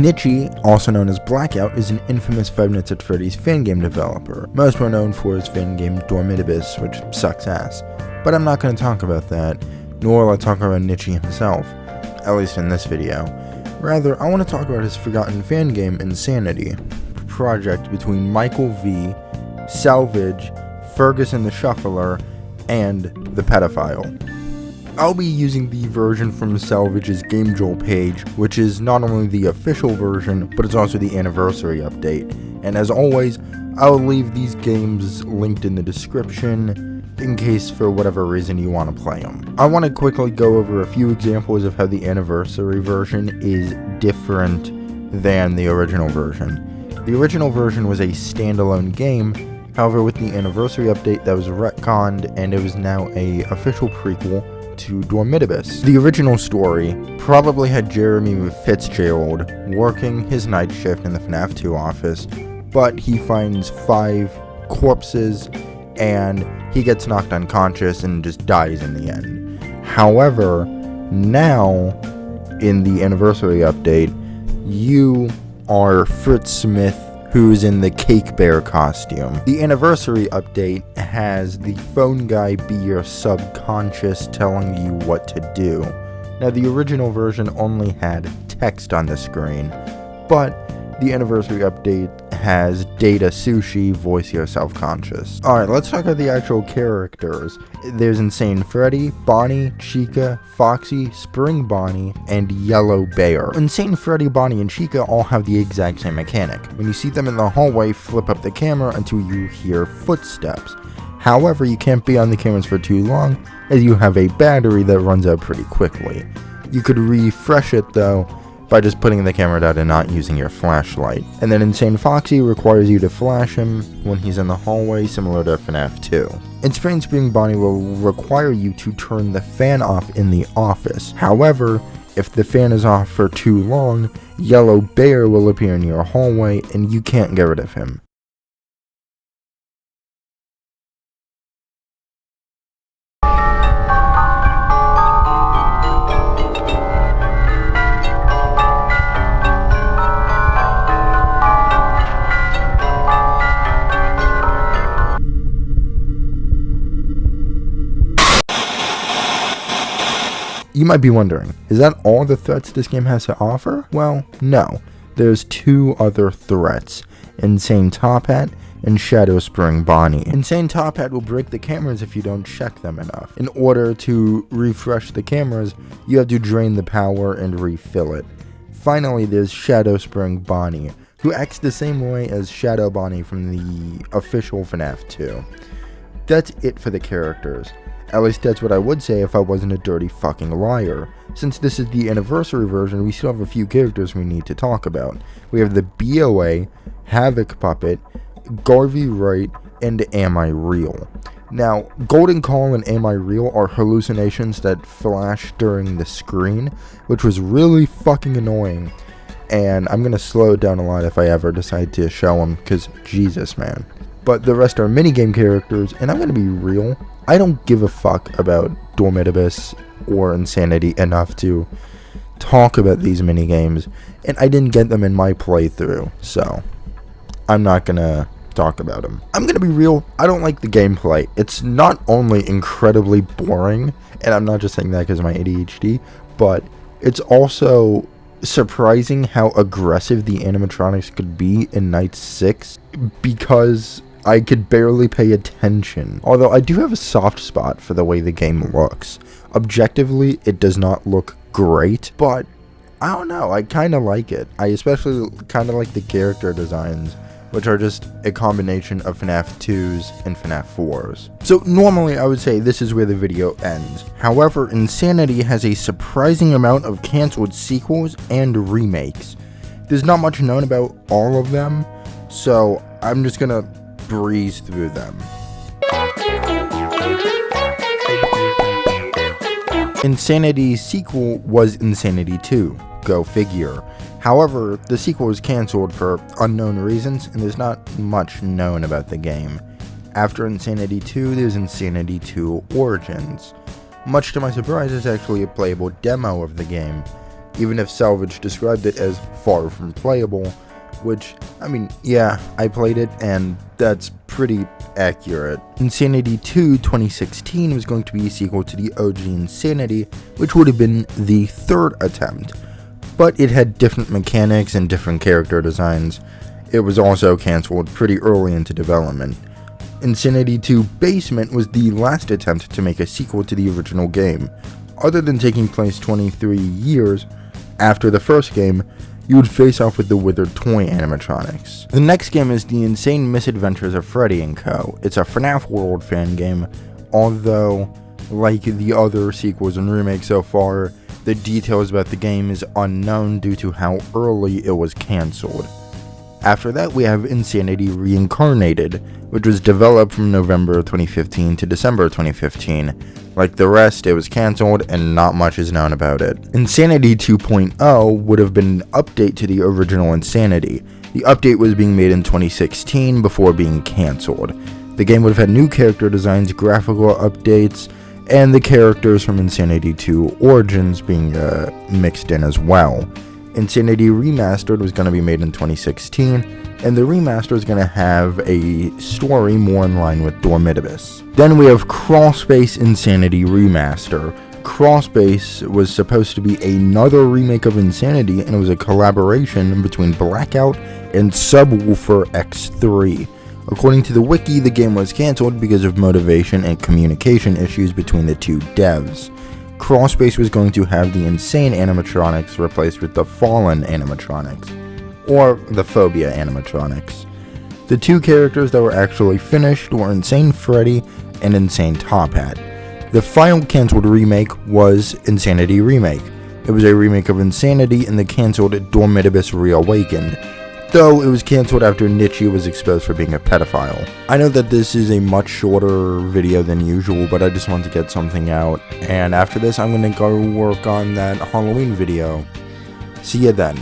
Nichi, also known as Blackout, is an infamous Five Nights at Freddy's fan game developer, most well known for his fan game Dormitibus, which sucks ass. But I'm not going to talk about that, nor will I talk about Nichi himself, at least in this video. Rather, I want to talk about his forgotten fan game Insanity, a project between Michael V, Salvage, Ferguson the Shuffler, and the Pedophile. I'll be using the version from Salvage's Game Joel page, which is not only the official version, but it's also the anniversary update. And as always, I'll leave these games linked in the description, in case for whatever reason you want to play them. I want to quickly go over a few examples of how the anniversary version is different than the original version. The original version was a standalone game, however with the anniversary update that was retconned and it was now an official prequel to Dormitibus. The original story probably had Jeremy Fitzgerald working his night shift in the Fnaf 2 office, but he finds 5 corpses and he gets knocked unconscious and just dies in the end. However, now in the anniversary update, you are Fritz Smith, who's in the Cake Bear costume. The anniversary update has the phone guy be your subconscious telling you what to do. Now the original version only had text on the screen, but the anniversary update has Data Sushi voice your self-conscious. Alright, let's talk about the actual characters. There's Insane Freddy, Bonnie, Chica, Foxy, Spring Bonnie, and Yellow Bear. Insane Freddy, Bonnie, and Chica all have the exact same mechanic. When you see them in the hallway, flip up the camera until you hear footsteps. However, you can't be on the cameras for too long, as you have a battery that runs out pretty quickly. You could refresh it though, by just putting the camera down and not using your flashlight. And then Insane Foxy requires you to flash him when he's in the hallway, similar to FNAF 2. And Spring Bonnie will require you to turn the fan off in the office. However, if the fan is off for too long, Yellow Bear will appear in your hallway and you can't get rid of him. You might be wondering, is that all the threats this game has to offer? Well, no. There's 2 other threats, Insane Top Hat and Shadow Spring Bonnie. Insane Top Hat will break the cameras if you don't check them enough. In order to refresh the cameras, you have to drain the power and refill it. Finally, there's Shadow Spring Bonnie, who acts the same way as Shadow Bonnie from the official FNAF 2. That's it for the characters. At least that's what I would say if I wasn't a dirty fucking liar. Since this is the anniversary version, we still have a few characters we need to talk about. We have the BOA, Havoc Puppet, Garvey Wright, and Am I Real? Now, Golden Call and Am I Real are hallucinations that flash during the screen, which was really fucking annoying. And I'm gonna slow it down a lot if I ever decide to show them, because Jesus, man. But the rest are minigame characters, and I'm gonna be real. I don't give a fuck about Dormitibus or Insanity enough to talk about these minigames, and I didn't get them in my playthrough, so I'm not gonna talk about them. I'm gonna be real, I don't like the gameplay. It's not only incredibly boring, and I'm not just saying that because of my ADHD, but it's also surprising how aggressive the animatronics could be in Night 6, because I could barely pay attention. Although I do have a soft spot for the way the game looks. Objectively, it does not look great, but I don't know, I kind of like it. I especially kind of like the character designs, which are just a combination of FNAF 2s and FNAF 4s. So normally I would say this is where the video ends. However, Insanity has a surprising amount of cancelled sequels and remakes. There's not much known about all of them, so I'm just gonna breeze through them. Insanity's sequel was Insanity 2, go figure. However, the sequel was cancelled for unknown reasons, and there's not much known about the game. After Insanity 2, there's Insanity 2 Origins. Much to my surprise, it's actually a playable demo of the game. even if Salvage described it as far from playable, which, I mean, yeah, I played it, and that's pretty accurate. Insanity 2 2016 was going to be a sequel to the OG Insanity, which would have been the third attempt, but it had different mechanics and different character designs. It was also cancelled pretty early into development. Insanity 2 Basement was the last attempt to make a sequel to the original game. Other than taking place 23 years after the first game, you would face off with the withered toy animatronics. The next game is The Insane Misadventures of Freddy & Co. It's a FNAF World fan game, although, like the other sequels and remakes so far, the details about the game is unknown due to how early it was cancelled. After that, we have Insanity Reincarnated, which was developed from November 2015 to December 2015. Like the rest, it was cancelled and not much is known about it. Insanity 2.0 would have been an update to the original Insanity. The update was being made in 2016 before being cancelled. The game would have had new character designs, graphical updates, and the characters from Insanity 2 Origins being mixed in as well. Insanity Remastered was going to be made in 2016, and the remaster is going to have a story more in line with Dormitibus. Then we have Crawlspace Insanity Remaster. Crawlspace was supposed to be another remake of Insanity, and it was a collaboration between Blackout and Subwoofer X3. According to the wiki, the game was cancelled because of motivation and communication issues between the two devs. Crawlspace was going to have the Insane animatronics replaced with the Fallen animatronics, or the Phobia animatronics. The two characters that were actually finished were Insane Freddy and Insane Top Hat. The final cancelled remake was Insanity Remake. It was a remake of Insanity and the cancelled Dormitibus Reawakened, though it was cancelled after Nietzsche was exposed for being a pedophile. I know that this is a much shorter video than usual, but I just want to get something out, and after this I'm going to go work on that Halloween video. See ya then.